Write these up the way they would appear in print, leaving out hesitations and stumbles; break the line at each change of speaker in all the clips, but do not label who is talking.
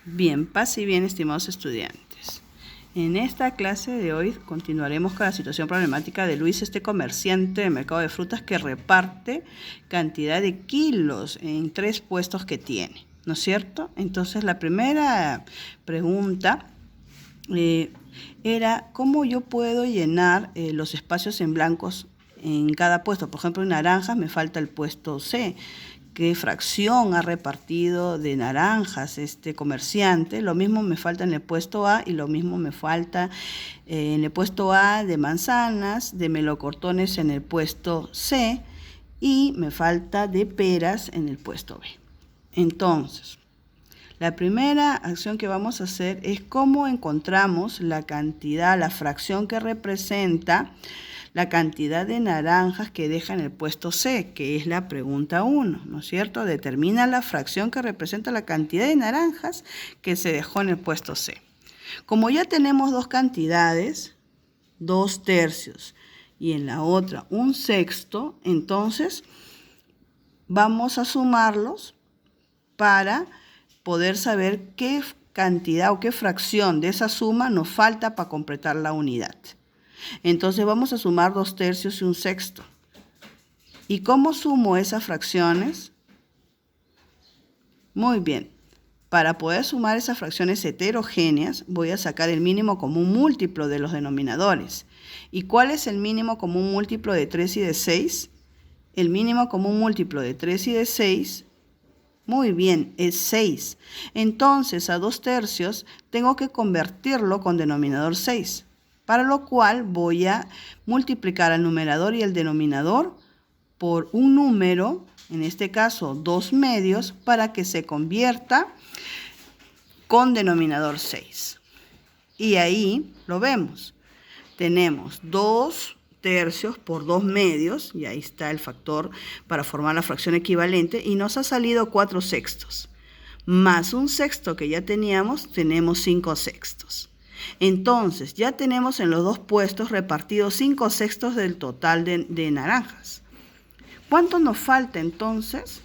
Bien, paz y bien, estimados estudiantes. En esta clase de hoy continuaremos con la situación problemática de Luis, este comerciante de mercado de frutas que reparte cantidad de kilos en 3 puestos que tiene, ¿no es cierto? Entonces, la primera pregunta era cómo yo puedo llenar los espacios en blancos en cada puesto. Por ejemplo, en naranjas me falta el puesto C. ¿Qué fracción ha repartido de naranjas este comerciante? Lo mismo me falta en el puesto A y lo mismo me falta en el puesto A de manzanas, de melocortones en el puesto C y me falta de peras en el puesto B. Entonces, la primera acción que vamos a hacer es cómo encontramos la cantidad, la fracción que representa la cantidad de naranjas que deja en el puesto C, que es la pregunta 1, ¿no es cierto? Determina la fracción que representa la cantidad de naranjas que se dejó en el puesto C. Como ya tenemos dos cantidades, 2/3 y en la otra 1/6, entonces vamos a sumarlos para poder saber qué cantidad o qué fracción de esa suma nos falta para completar la unidad. Entonces vamos a sumar 2/3 y 1/6. ¿Y cómo sumo esas fracciones? Muy bien. Para poder sumar esas fracciones heterogéneas, voy a sacar el mínimo común múltiplo de los denominadores. ¿Y cuál es el mínimo común múltiplo de 3 y de 6? El mínimo común múltiplo de 3 y de 6, muy bien, es 6. Entonces, a 2/3 tengo que convertirlo con denominador 6. Para lo cual voy a multiplicar al numerador y el denominador por un número, en este caso 2/2, para que se convierta con denominador 6. Y ahí lo vemos. Tenemos 2/3 por 2/2, y ahí está el factor para formar la fracción equivalente, y nos ha salido 4/6. Más 1/6 que ya teníamos, tenemos 5/6. Entonces, ya tenemos en los dos puestos repartidos 5/6 del total de naranjas. ¿Cuánto nos falta entonces?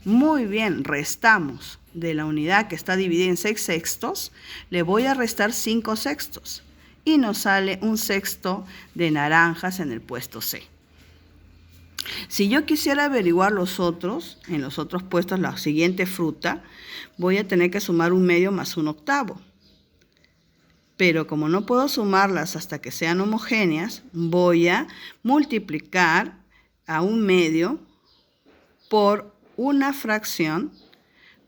Muy bien, restamos de la unidad que está dividida en 6/6, le voy a restar 5/6 y nos sale 1/6 de naranjas en el puesto C. Si yo quisiera averiguar en los otros puestos la siguiente fruta, voy a tener que sumar 1/2 más 1/8. Pero como no puedo sumarlas hasta que sean homogéneas, voy a multiplicar a 1/2 por una fracción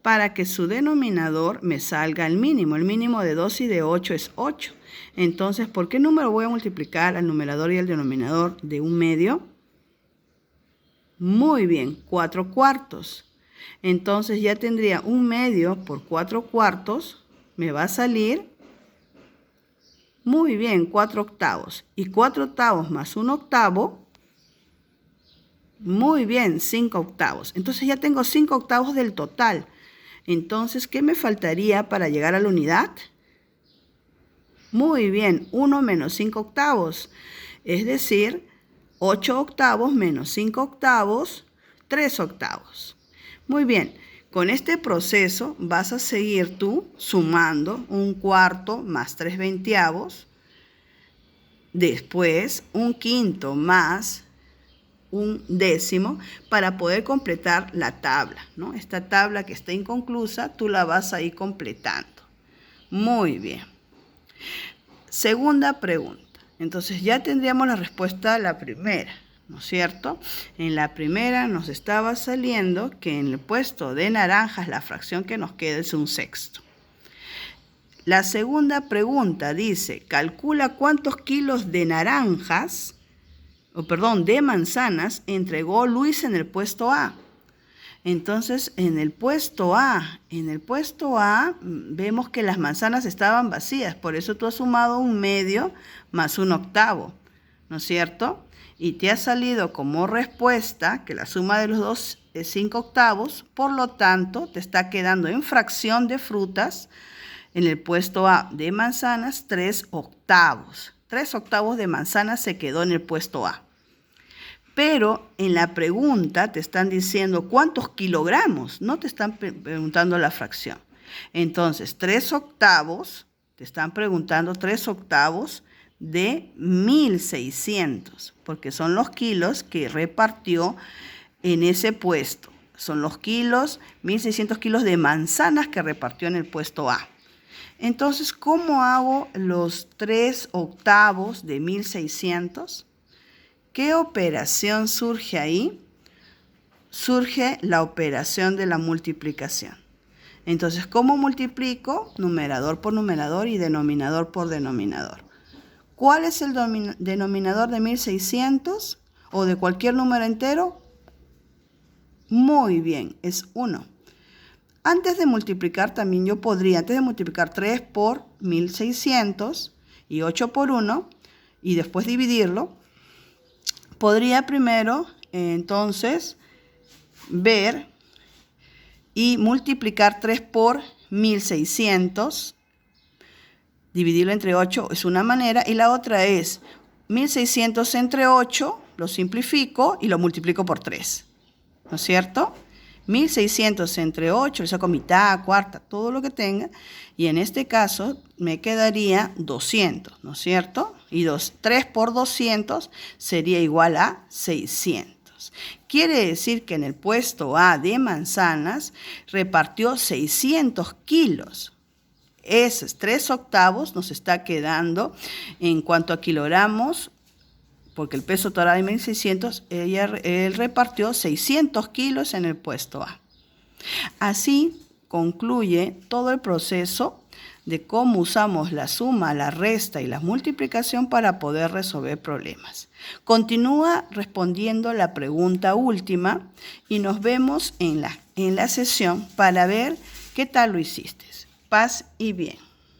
para que su denominador me salga el mínimo. El mínimo de 2 y de 8 es 8. Entonces, ¿por qué número voy a multiplicar al numerador y al denominador de 1/2? Muy bien, 4/4. Entonces ya tendría 1/2 por 4/4, me va a salir... Muy bien, 4/8. Y 4/8 más 1/8, muy bien, 5/8. Entonces ya tengo 5/8 del total. Entonces, ¿qué me faltaría para llegar a la unidad? Muy bien, 1 menos 5/8. Es decir, 8/8 menos 5/8, 3/8. Muy bien. Con este proceso vas a seguir tú sumando 1/4 más 3/20, después 1/5 más 1/10 para poder completar la tabla, ¿no? Esta tabla que está inconclusa, tú la vas a ir completando. Muy bien. Segunda pregunta. Entonces ya tendríamos la respuesta a la primera, ¿no es cierto? En la primera nos estaba saliendo que en el puesto de naranjas la fracción que nos queda es 1/6. La segunda pregunta dice, calcula cuántos kilos de naranjas, de manzanas entregó Luis en el puesto A. Entonces, en el puesto A vemos que las manzanas estaban vacías, por eso tú has sumado 1/2 más 1/8, ¿no es cierto? Y te ha salido como respuesta que la suma de los dos es 5/8, por lo tanto, te está quedando en fracción de frutas en el puesto A de manzanas 3/8. 3/8 de manzanas se quedó en el puesto A. Pero en la pregunta te están diciendo cuántos kilogramos, no te están preguntando la fracción. Entonces, 3/8, te están preguntando 3/8 de 1.600, porque son los kilos que repartió en ese puesto. Son los kilos, 1.600 kilos de manzanas que repartió en el puesto A. Entonces, ¿cómo hago los 3/8 de 1.600? ¿Qué operación surge ahí? Surge la operación de la multiplicación. Entonces, ¿cómo multiplico? Numerador por numerador y denominador por denominador. ¿Cuál es el denominador de 1.600 o de cualquier número entero? Muy bien, es 1. Antes de multiplicar también yo podría, antes de multiplicar 3 por 1.600 y 8 por 1 y después dividirlo, podría primero entonces ver y multiplicar 3 por 1.600, dividirlo entre 8 es una manera, y la otra es 1.600 entre 8, lo simplifico y lo multiplico por 3, ¿no es cierto? 1.600 entre 8, le saco mitad, cuarta, todo lo que tenga, y en este caso me quedaría 200, ¿no es cierto? Y 3 por 200 sería igual a 600. Quiere decir que en el puesto A de manzanas repartió 600 kilos. Esos 3/8 nos está quedando en cuanto a kilogramos, porque el peso total de 1.600, él repartió 600 kilos en el puesto A. Así concluye todo el proceso de cómo usamos la suma, la resta y la multiplicación para poder resolver problemas. Continúa respondiendo la pregunta última y nos vemos en la sesión para ver qué tal lo hiciste. Paz y bien.